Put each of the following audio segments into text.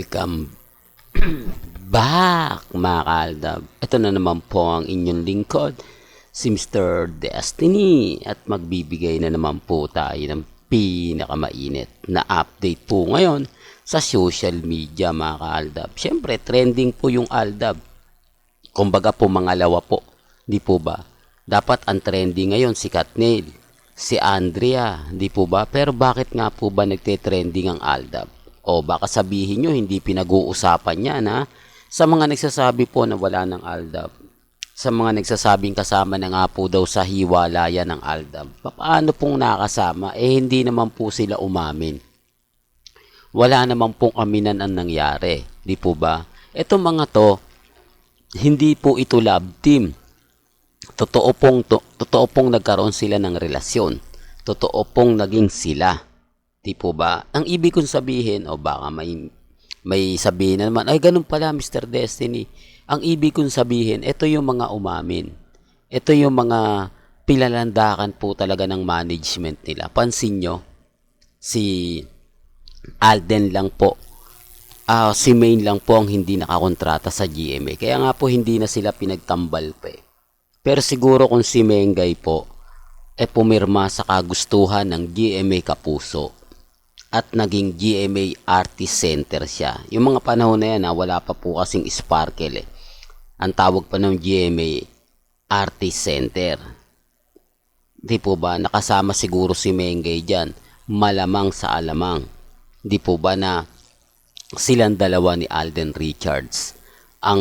Welcome back mga kaaldab. Ito na naman po ang inyong lingkod, si Mr. Destiny. At magbibigay na naman po tayo ng pinakamainit na update po ngayon sa social media mga kaaldab. Siyempre, trending po yung aldab. Kumbaga po mangalawa po. Di po ba? Dapat ang trending ngayon si Katniel, si Andrea. Di po ba? Pero bakit nga po ba nagte-trending ang aldab? O baka sabihin nyo, hindi pinag-uusapan yan ha? Sa mga nagsasabi po na wala ng aldab. Sa mga nagsasabing kasama na nga po daw sa hiwalayan ng aldab. Paano pong nakasama? Hindi naman po sila umamin. Wala naman pong aminan ang nangyari. Di po ba? Etong mga to, hindi po ito love team. Totoo pong nagkaroon sila ng relasyon. Totoo pong naging sila. Di po ba? Ang ibig kong sabihin, o baka may sabihin na naman, ay ganun pala Mr. Destiny. Ang ibig kong sabihin, ito yung mga umamin. Ito yung mga pilalandakan po talaga ng management nila. Pansin nyo, si Alden lang po, si Maine lang po ang hindi nakakontrata sa GMA. Kaya nga po hindi na sila pinagtambal pa eh. Pero siguro kung si Mengay po, pumirma sa kagustuhan ng GMA Kapuso at naging GMA Artist Center siya. Yung mga panahon na yan, wala pa po kasing Sparkle eh. Ang tawag pa ng GMA Artist Center. Di po ba? Nakasama siguro si Mengay dyan. Malamang sa alamang. Di po ba na silang dalawa ni Alden Richards ang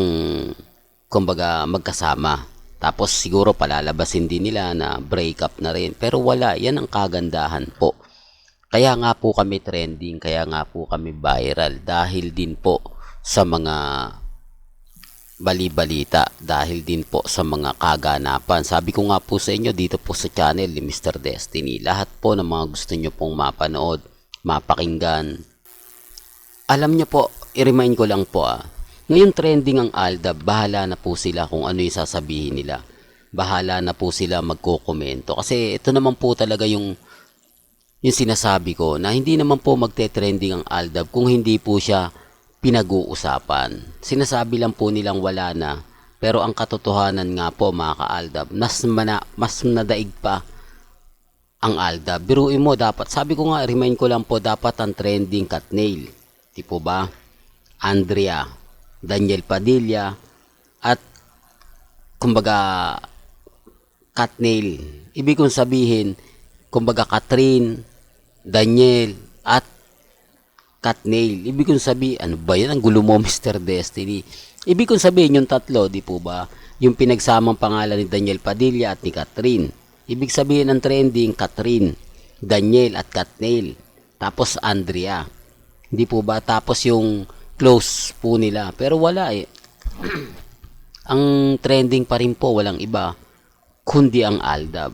kumbaga magkasama. Tapos siguro palalabasin din nila na break up na rin. Pero wala, yan ang kagandahan po. Kaya nga po kami trending, kaya nga po kami viral. Dahil din po sa mga bali-balita, dahil din po sa mga kaganapan. Sabi ko nga po sa inyo dito po sa channel ni Mr. Destiny, lahat po ng mga gusto nyo pong mapanood, mapakinggan. Alam nyo po, i-remind ko lang po ngayon trending ang aldab, bahala na po sila kung ano yung sasabihin nila. Bahala na po sila magko-komento. Kasi ito naman po talaga yung sinasabi ko na hindi naman po magte-trending ang aldab kung hindi po siya pinag-uusapan. Sinasabi lang po nilang wala na. Pero ang katotohanan nga po mga ka-aldab, mas nadaig pa ang aldab. Biruin mo dapat, sabi ko nga, remind ko lang po, dapat ang trending Katniel. Di po ba? Andrea, Daniel Padilla, at kumbaga Katniel. Ibig kong sabihin, kumbaga Catherine, Daniel, at Katniel. Ibig kong sabihin, ano ba yan? Ang gulo mo Mr. Destiny. Ibig kong sabihin yung tatlo, di po ba? Yung pinagsamang pangalan ni Daniel Padilla at ni Catherine. Ibig sabihin ng trending, Catherine, Daniel at Katniel. Tapos Andrea. Di po ba? Tapos yung close po nila. Pero wala eh. Ang trending pa rin po, walang iba kundi ang aldab.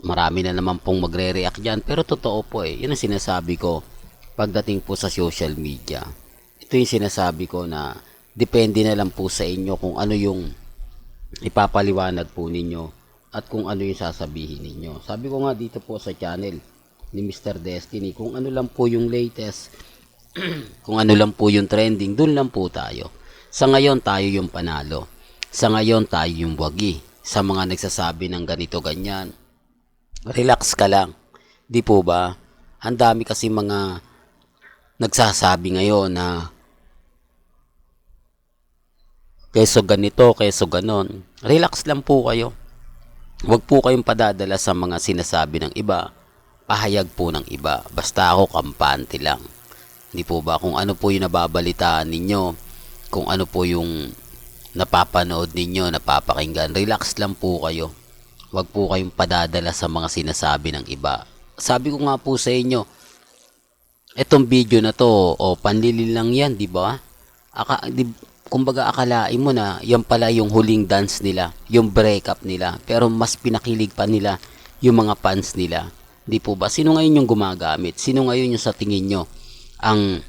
Marami na naman pong magre-react dyan. Pero totoo po eh. Yun ang sinasabi ko pagdating po sa social media. Ito yung sinasabi ko na depende na lang po sa inyo kung ano yung ipapaliwanag po ninyo at kung ano yung sasabihin ninyo. Sabi ko nga dito po sa channel ni Mr. Destiny, kung ano lang po yung latest, kung ano lang po yung trending, dun lang po tayo. Sa ngayon tayo yung panalo. Sa ngayon tayo yung wagi. Sa mga nagsasabi ng ganito ganyan, relax ka lang. Di po ba? Ang dami kasi mga nagsasabi ngayon na keso ganito, keso ganon. Relax lang po kayo. Huwag po kayong padadala sa mga sinasabi ng iba. Pahayag po ng iba. Basta ako kampante lang. Di po ba? Kung ano po yung nababalitaan ninyo, kung ano po yung napapanood ninyo, napapakinggan, relax lang po kayo. Huwag po kayong padadala sa mga sinasabi ng iba. Sabi ko nga po sa inyo, etong video na to, panlilin lang yan, di ba? Kumbaga akalain mo na, yan pala yung huling dance nila, yung breakup nila. Pero mas pinakilig pa nila yung mga fans nila. Di po ba? Sino ngayon yung gumagamit? Sino ngayon yung sa tingin nyo ang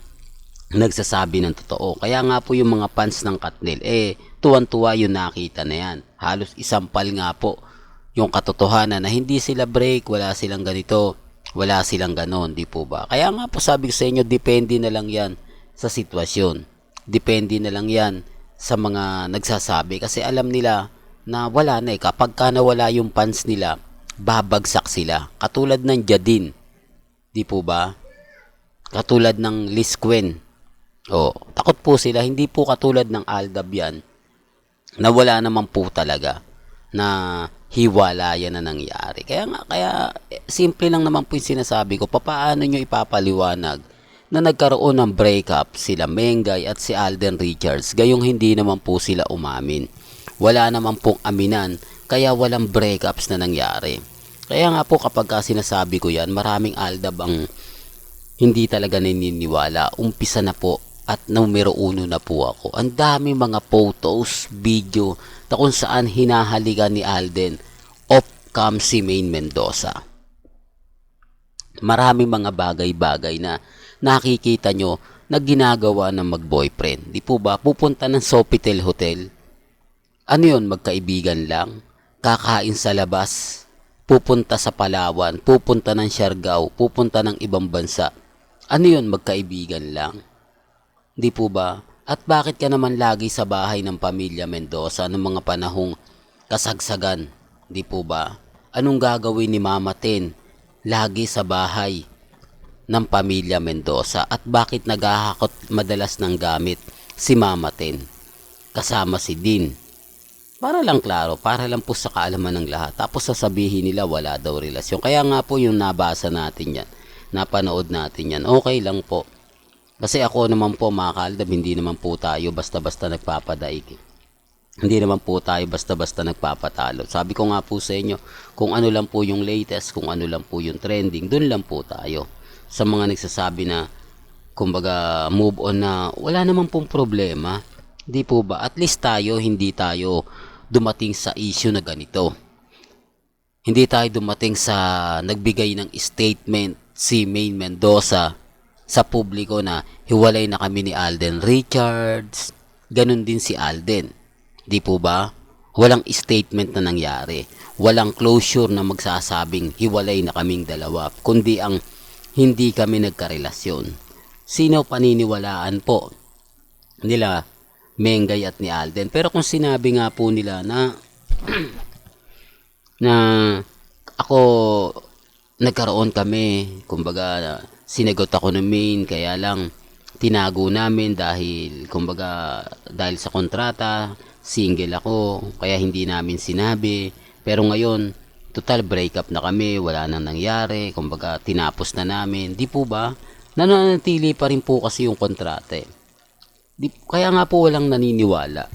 nagsasabi ng totoo? Kaya nga po yung mga fans ng Katniel, tuwan-tuwa yung nakita na yan. Halos isampal nga po yung katotohanan na hindi sila break, wala silang ganito, wala silang ganon, di po ba? Kaya nga po sabi ko sa inyo, depende na lang yan sa sitwasyon. Depende na lang yan sa mga nagsasabi kasi alam nila na wala na kapag ka nawala yung fans nila, babagsak sila. Katulad ng Jadine, di po ba? Katulad ng Liz Gwen. Takot po sila, hindi po katulad ng Aldab yan na wala naman po talaga na hiwalayan na nangyari. Kaya simple lang naman po yung sinasabi ko, paano nyo ipapaliwanag na nagkaroon ng breakup sila Mengay at si Alden Richards, gayong hindi naman po sila umamin. Wala naman pong aminan, kaya walang breakups na nangyari. Kaya nga po kapag sinasabi ko yan, maraming Aldab ang hindi talaga naniniwala. Umpisa na po at numero 1 na po ako. Ang dami mga photos, video na kung saan hinahalikan ni Alden off-cam si Maine Mendoza. Maraming mga bagay-bagay na nakikita nyo na ginagawa ng mag-boyfriend. Di po ba? Pupunta ng Sofitel Hotel. Ano yun? Magkaibigan lang? Kakain sa labas? Pupunta sa Palawan? Pupunta ng Siargao? Pupunta ng ibang bansa? Ano yun? Magkaibigan lang? Di po ba? At bakit ka naman lagi sa bahay ng pamilya Mendoza ng mga panahong kasagsagan? Di po ba? Anong gagawin ni Mama Ten lagi sa bahay ng pamilya Mendoza? At bakit naghahakot madalas ng gamit si Mama Ten kasama si Din? Para lang klaro, para lang po sa kaalaman ng lahat. Tapos sasabihin nila wala daw relasyon. Kaya nga po yung nabasa natin yan, napanood natin yan, okay lang po. Kasi ako naman po mga kaaldab, hindi naman po tayo basta-basta nagpapadaig. Hindi naman po tayo basta-basta nagpapatalo. Sabi ko nga po sa inyo, kung ano lang po yung latest, kung ano lang po yung trending, dun lang po tayo. Sa mga nagsasabi na, kumbaga move on na, wala naman pong problema. Di po ba? At least tayo, hindi tayo dumating sa issue na ganito. Hindi tayo dumating sa nagbigay ng statement si Maine Mendoza sa publiko na hiwalay na kami ni Alden Richards. Ganun din si Alden. Di po ba? Walang statement na nangyari. Walang closure na magsasabing hiwalay na kaming dalawa. Kundi ang hindi kami nagkarelasyon. Sino paniniwalaan po nila Mengay at ni Alden? Pero kung sinabi nga po nila na na ako nagkaroon kami, kumbaga sinagot ako ng Maine, kaya lang tinago namin dahil kumbaga dahil sa kontrata, single ako, kaya hindi namin sinabi. Pero ngayon, total breakup na kami, wala nang nangyari, kumbaga tinapos na namin. Di po ba? Nananatili pa rin po kasi yung kontrata eh. Kaya nga po walang naniniwala.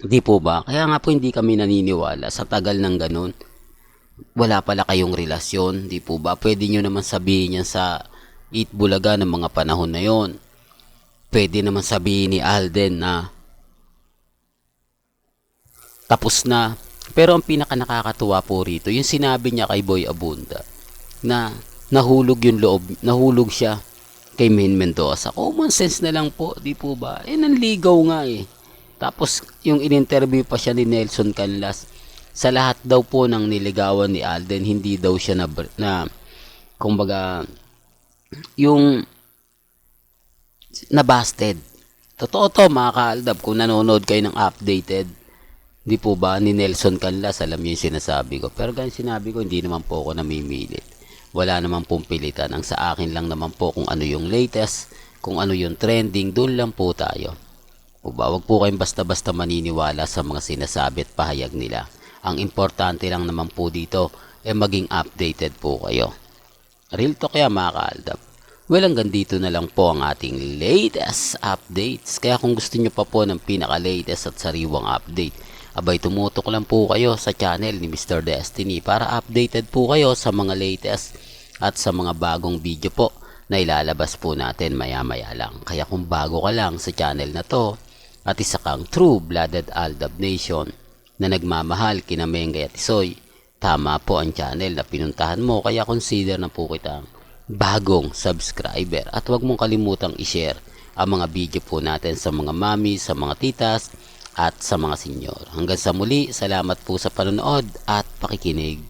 Di po ba? Kaya nga po hindi kami naniniwala sa tagal ng ganun. Wala pala kayong relasyon, di po ba? Pwede nyo naman sabihin yan sa Eat Bulaga ng mga panahon na yon. Pwede naman sabihin ni Alden na tapos na. Pero ang pinaka nakakatuwa po rito, yung sinabi niya kay Boy Abunda na nahulog yung loob, nahulog siya kay Maine Mendoza. Common sense na lang po, di po ba? Nanligaw nga eh. Tapos yung in-interview pa siya ni Nelson Canlas, sa lahat daw po ng niligawan ni Alden, hindi daw siya na kumbaga yung nabasted. Totoo to mga kaaldab, kung nanonood kayo ng updated, di po ba, ni Nelson Canlas, alam niyo yung sinasabi ko. Pero ganyan sinabi ko, hindi naman po ako namimilit. Wala naman pong pilitan. Ang sa akin lang naman po kung ano yung latest, kung ano yung trending, doon lang po tayo. O ba, wag po kayong basta-basta maniniwala sa mga sinasabi at pahayag nila. Ang importante lang naman po dito maging updated po kayo. Real talk kaya mga kaaldab. Well, hanggang dito na lang po ang ating latest updates. Kaya kung gusto nyo pa po ng pinaka-latest at sariwang update, abay tumutok lang po kayo sa channel ni Mr. Destiny para updated po kayo sa mga latest at sa mga bagong video po na ilalabas po natin maya-maya lang. Kaya kung bago ka lang sa channel na to at isa kang true-blooded Aldab Nation na nagmamahal kina Mengay at Isoy, tama po ang channel na pinuntahan mo, kaya consider na po kitang bagong subscriber. At huwag mong kalimutang i-share ang mga video po natin sa mga mami, sa mga titas, at sa mga senyor. Hanggang sa muli, salamat po sa panonood at pakikinig.